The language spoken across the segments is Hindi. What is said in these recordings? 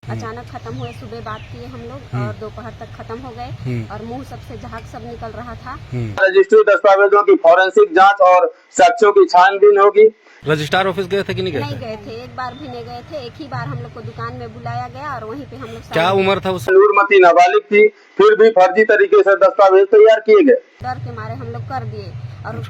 अचानक खत्म हुए। सुबह बात किए हम लोग और दोपहर तक खत्म हो गए और मुंह सबसे झाग सब निकल रहा था। रजिस्ट्री दस्तावेजों की फॉरेंसिक जांच और साक्ष्यों की छानबीन होगी। रजिस्ट्रार ऑफिस गए थे कि नहीं गए नहीं थे? गए थे, एक बार भी नहीं गए थे। एक ही बार हम लोग को दुकान में बुलाया गया और वहीं पे हम लोग क्या उम्र था उस? नूरमती नाबालिग थी, फिर भी फर्जी तरीके से दस्तावेज तैयार किए गए। डर के मारे हम लोग कर दिए और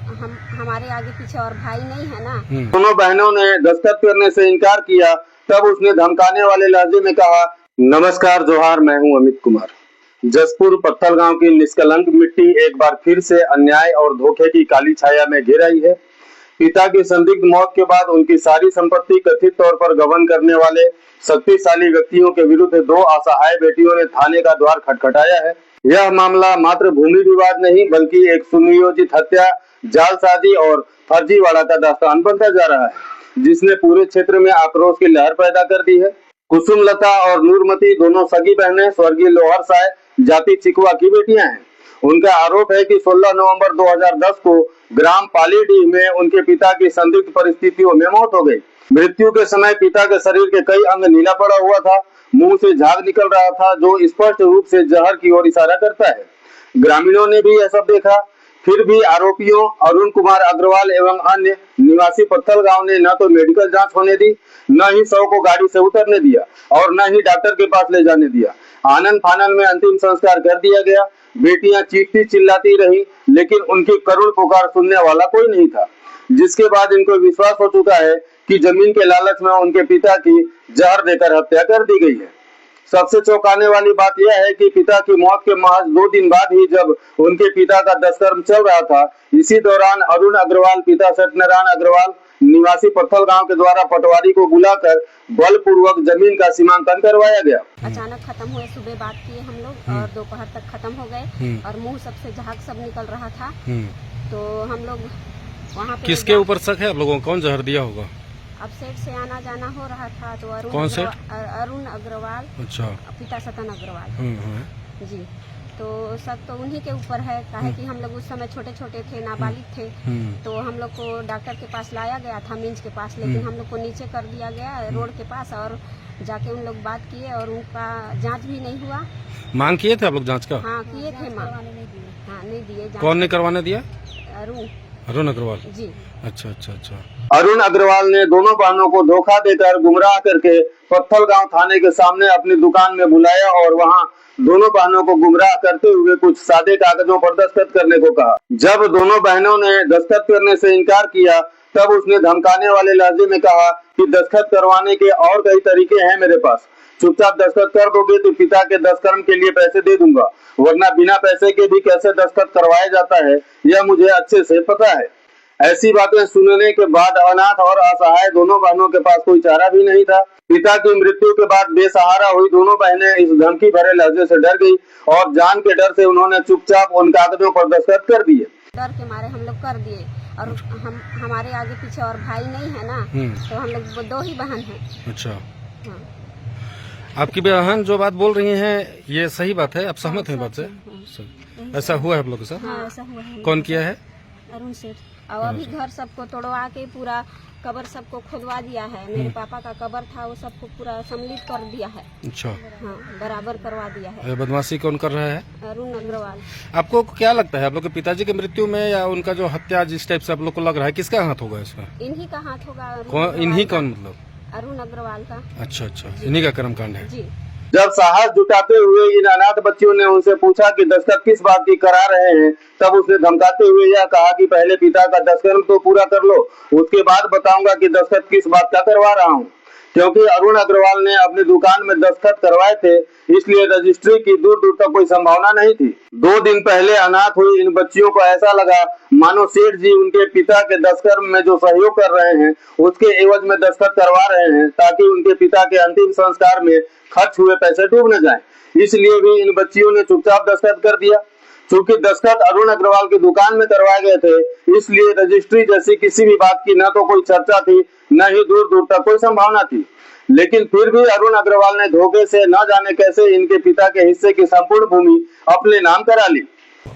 हमारे आगे पीछे और भाई नहीं है ना। दोनों बहनों ने दस्तखत करने से इनकार किया। तब उसने धमकाने वाले लहजे में कहा, नमस्कार जोहार, मैं हूं अमित कुमार। जसपुर पत्थल गांव की निष्कलंक मिट्टी एक बार फिर से अन्याय और धोखे की काली छाया में घिर आई है। पिता की संदिग्ध मौत के बाद उनकी सारी संपत्ति कथित तौर पर गबन करने वाले शक्तिशाली व्यक्तियों के विरुद्ध दो असहाय बेटियों ने थाने का द्वार खटखटाया है। यह मामला मात्र भूमि विवाद नहीं बल्कि एक सुनियोजित हत्या, जालसाजी और फर्जीवाड़ा का दास्तान बनता जा रहा है, जिसने पूरे क्षेत्र में आक्रोश की लहर पैदा कर दी है। कुसुमलता और नूरमती दोनों सगी बहनें स्वर्गीय लोहर साय जाति चिकवा की बेटियां हैं। उनका आरोप है कि 16 नवंबर 2010 को ग्राम पालीडीह में उनके पिता की संदिग्ध परिस्थितियों में मौत हो गई। मृत्यु के समय पिता के शरीर के कई अंग नीला पड़ा हुआ था, मुंह से झाग निकल रहा था जो स्पष्ट रूप से जहर की ओर इशारा करता है। ग्रामीणों ने भी यह सब देखा। फिर भी आरोपियों अरुण कुमार अग्रवाल एवं अन्य निवासी पत्थल गांव ने न तो मेडिकल जांच होने दी, न ही शव को गाड़ी से उतरने दिया और न ही डॉक्टर के पास ले जाने दिया। आनन फानन में अंतिम संस्कार कर दिया गया। बेटियां चीखती चिल्लाती रही, लेकिन उनकी करुण पुकार सुनने वाला कोई नहीं था। जिसके बाद इनको विश्वास हो चुका है कि जमीन के लालच में उनके पिता की जहर देकर हत्या कर दी गई है। सबसे चौंकाने वाली बात यह है कि पिता की मौत के महज 2 दिन बाद ही जब उनके पिता का दशकर्म चल रहा था, इसी दौरान अरुण अग्रवाल पिता सत्यनारायण अग्रवाल निवासी पत्थल गांव के द्वारा पटवारी को बुलाकर बलपूर्वक जमीन का सीमांकन करवाया गया। अचानक खत्म हुए। सुबह बात किए हम लोग और दोपहर तक खत्म हो गए और मुंह सबसे झाग सब निकल रहा था। तो हम लोग वहाँ पे किसके ऊपर शक है आप लोगों को? कौन जहर दिया होगा? अब सेठ से आना जाना हो रहा था तो अरुण अग्रवाल, अच्छा, पिता सतन अग्रवाल जी। तो सब तो उन्हीं के ऊपर है, काहे कि हम लोग उस समय छोटे छोटे थे, नाबालिग थे। तो हम लोग को डॉक्टर के पास लाया गया था, मींज के पास, लेकिन हम लोग को नीचे कर दिया गया रोड के पास और जाके उन लोग बात किए और उनका जांच भी नहीं हुआ। मांग किए थे आप लोग जांच का? हाँ किए थे मांग। हाँ नहीं दिए। कौन ने करवाने दिया? अरुण अग्रवाल जी। अच्छा अच्छा अच्छा। अरुण अग्रवाल ने दोनों बहनों को धोखा देकर गुमराह करके पत्थल गांव थाने के सामने अपनी दुकान में बुलाया और वहां दोनों बहनों को गुमराह करते हुए कुछ सादे कागजों पर दस्तखत करने को कहा। जब दोनों बहनों ने दस्तखत करने से इनकार किया, तब उसने धमकाने वाले लहजे में कहा कि दस्तखत करवाने के और कई तरीके हैं मेरे पास, चुपचाप दस्तखत कर दोगे तो पिता के दस्तकर्म के लिए पैसे दे दूंगा, वरना बिना पैसे के भी कैसे दस्तखत करवाया जाता है यह मुझे अच्छे से पता है। ऐसी बातें सुनने के बाद अनाथ और असहाय दोनों बहनों के पास कोई चारा भी नहीं था। पिता की मृत्यु के बाद बेसहारा हुई दोनों बहनें इस धमकी भरे लहजे से डर गई और जान के डर से उन्होंने चुपचाप उन कागजों पर दस्तखत कर दिए। डर के मारे हम लोग कर दिए और हमारे आगे पीछे और भाई नहीं है ना, तो हम लोग 2 ही बहन हैं। अच्छा। हाँ। आपकी बहन जो बात बोल रही हैं ये सही बात है? आप सहमत हैं बात से? ऐसा हुआ है आप लोगों के साथ? हाँ ऐसा हुआ है। कौन किया है? अरुण सेठ। और अभी घर सबको तोड़वा के पूरा कबर सबको खुदवा दिया है। मेरे पापा का कबर था वो सबको पूरा सम्मिलित कर दिया है। अच्छा। हाँ बराबर करवा दिया है। बदमाशी कौन कर रहा है? अरुण अग्रवाल। आपको क्या लगता है आप लोग के पिताजी की मृत्यु में या उनका जो हत्या जिस टाइप से आप लोग को लग रहा है, किसका हाथ होगा इसमें? इन्हीं का हाथ होगा। इन्हीं कौन मतलब? अरुण अग्रवाल का। अच्छा अच्छा, इन्हीं का कर्मकांड है जी। जब साहस जुटाते हुए इन अनाथ बच्चियों ने उनसे पूछा कि दस्तखत किस बात की करा रहे हैं, तब उसने धमकाते हुए यह कहा कि पहले पिता का दस्तकर्म तो पूरा कर लो, उसके बाद बताऊंगा कि दस्तखत किस बात का करवा रहा हूं। क्योंकि अरुण अग्रवाल ने अपनी दुकान में दस्तखत करवाए थे, इसलिए रजिस्ट्री की दूर दूर तक कोई संभावना नहीं थी। 2 दिन पहले अनाथ हुई इन बच्चियों को ऐसा लगा मानो सेठ जी उनके पिता के दस्तकर्म में जो सहयोग कर रहे हैं उसके एवज में दस्तखत करवा रहे हैं, ताकि उनके पिता के अंतिम संस्कार में खर्च हुए पैसे डूब न जाएं। इसलिए भी इन बच्चियों ने चुपचाप दस्तखत कर दिया। चूंकि दस्तखत अरुण अग्रवाल की दुकान में करवाए गए थे, इसलिए रजिस्ट्री जैसी किसी भी बात की न तो कोई चर्चा थी, न ही दूर दूर तक कोई संभावना थी। लेकिन फिर भी अरुण अग्रवाल ने धोखे से न जाने कैसे इनके पिता के हिस्से की संपूर्ण भूमि अपने नाम करा ली।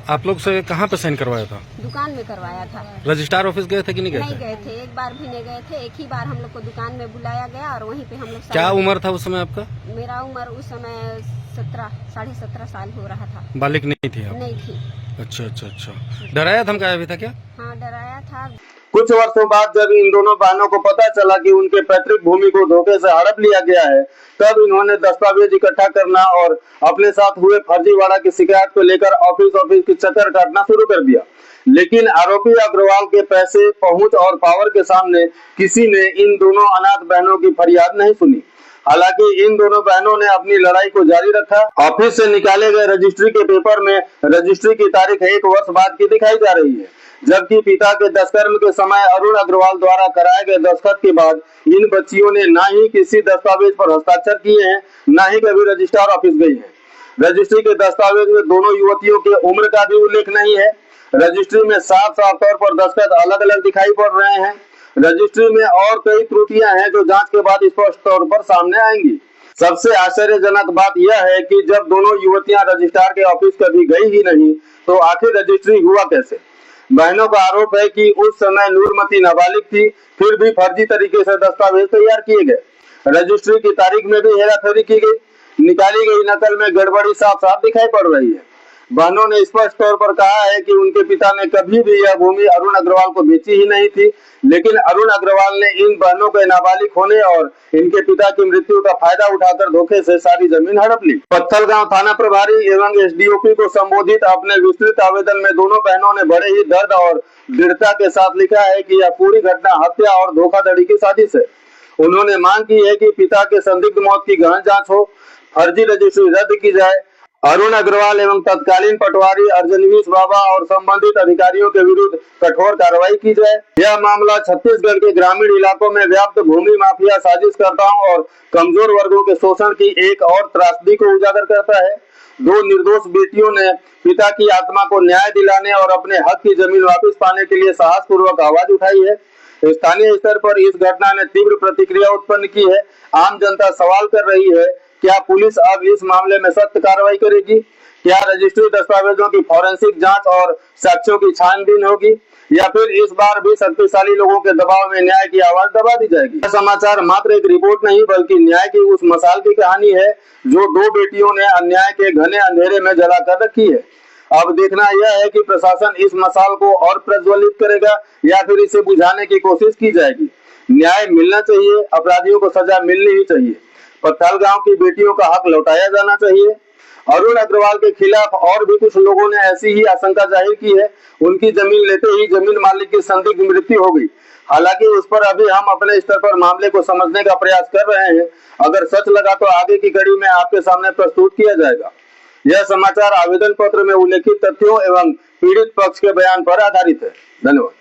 आप लोग से कहाँ पे साइन करवाया था? दुकान में करवाया था। रजिस्ट्रार ऑफिस गए थे कि नहीं गए नहीं थे? गए थे, एक बार भी नहीं गए थे। एक ही बार हम लोग को दुकान में बुलाया गया और वहीं पे हम लोग। क्या उम्र था उस समय आपका? मेरा उम्र उस समय 17 साल हो रहा था। बालिक नहीं थी आप? नहीं थी। अच्छा अच्छा अच्छा। डराया धमकाया भी था क्या? हाँ, डराया था। कुछ वर्षों बाद जब इन दोनों बहनों को पता चला कि उनके पैतृक भूमि को धोखे से हड़प लिया गया है, तब इन्होंने दस्तावेज इकट्ठा करना और अपने साथ हुए फर्जीवाड़ा की शिकायत को लेकर ऑफिस की चक्कर काटना शुरू कर दिया। लेकिन आरोपी अग्रवाल के पैसे, पहुंच और पावर के सामने किसी ने इन दोनों अनाथ बहनों की फरियाद नहीं सुनी। हालांकि इन दोनों बहनों ने अपनी लड़ाई को जारी रखा। ऑफिस से निकाले गए रजिस्ट्री के पेपर में रजिस्ट्री की तारीख 1 वर्ष बाद की दिखाई जा रही है, जबकि पिता के दस्तकर्म के समय अरुण अग्रवाल द्वारा कराए गए दस्तखत के बाद इन बच्चियों ने ना ही किसी दस्तावेज पर हस्ताक्षर किए हैं, ना ही कभी रजिस्ट्रार ऑफिस गई हैं। रजिस्ट्री के दस्तावेज में दोनों युवतियों के उम्र का भी उल्लेख नहीं है। रजिस्ट्री में साफ तौर पर दस्तखत अलग अलग दिखाई पड़ रहे हैं। रजिस्ट्री में और कई त्रुटियां हैं जो जांच के बाद स्पष्ट तौर पर सामने आएंगी। सबसे आश्चर्यजनक बात यह है कि जब दोनों युवतियां रजिस्ट्रार के ऑफिस कभी गई ही नहीं, तो आखिर रजिस्ट्री हुआ कैसे? बहनों का आरोप है कि उस समय नूरमती नाबालिग थी, फिर भी फर्जी तरीके से दस्तावेज तैयार किए गए। रजिस्ट्री की तारीख में भी हेराफेरी की गई। निकाली गई नकल में गड़बड़ी साफ दिखाई पड़ रही है। बहनों ने स्पष्ट तौर पर कहा है कि उनके पिता ने कभी भी यह भूमि अरुण अग्रवाल को बेची ही नहीं थी, लेकिन अरुण अग्रवाल ने इन बहनों के नाबालिग होने और इनके पिता की मृत्यु का फायदा उठाकर धोखे से सारी जमीन हड़प ली। पत्थलगांव थाना प्रभारी एवं एसडीओपी को संबोधित अपने विस्तृत आवेदन में दोनों बहनों ने बड़े ही दर्द और दृढ़ता के साथ लिखा है कि यह पूरी घटना हत्या और धोखाधड़ी की साजिश है। उन्होंने मांग की है कि पिता के संदिग्ध मौत की गहन जांच हो, फर्जी रजिस्ट्री रद्द की जाए, अरुण अग्रवाल एवं तत्कालीन पटवारी अर्जनवीस बाबा और संबंधित अधिकारियों के विरुद्ध कठोर कार्रवाई की जाए। यह मामला छत्तीसगढ़ के ग्रामीण इलाकों में व्याप्त भूमि माफिया साजिशकर्ताओं और कमजोर वर्गों के शोषण की एक और त्रासदी को उजागर करता है। 2 निर्दोष बेटियों ने पिता की आत्मा को न्याय दिलाने और अपने हक की जमीन वापस पाने के लिए साहस पूर्वक आवाज उठाई है। स्थानीय स्तर पर इस घटना ने तीव्र प्रतिक्रिया उत्पन्न की है। आम जनता सवाल कर रही है, क्या पुलिस अब इस मामले में सख्त कार्रवाई करेगी? क्या रजिस्ट्री दस्तावेजों की फॉरेंसिक जांच और साक्ष्यों की छानबीन होगी, या फिर इस बार भी शक्तिशाली लोगों के दबाव में न्याय की आवाज दबा दी जाएगी? यह समाचार मात्र एक रिपोर्ट नहीं, बल्कि न्याय की उस मशाल की कहानी है जो 2 बेटियों ने अन्याय के घने अंधेरे में जलाकर रखी है। अब देखना यह है कि प्रशासन इस मशाल को और प्रज्वलित करेगा या फिर इसे बुझाने की कोशिश की जाएगी। न्याय मिलना चाहिए, अपराधियों को सजा मिलनी ही चाहिए। पत्थलगांव की बेटियों का हक लौटाया जाना चाहिए। अरुण अग्रवाल के खिलाफ और भी कुछ लोगों ने ऐसी ही आशंका जाहिर की है। उनकी जमीन लेते ही जमीन मालिक की संदिग्ध मृत्यु हो गई। हालांकि उस पर अभी हम अपने स्तर पर मामले को समझने का प्रयास कर रहे हैं। अगर सच लगा तो आगे की कड़ी में आपके सामने प्रस्तुत किया जाएगा। यह समाचार आवेदन पत्र में उल्लेखित तथ्यों एवं पीड़ित पक्ष के बयान पर आधारित है। धन्यवाद।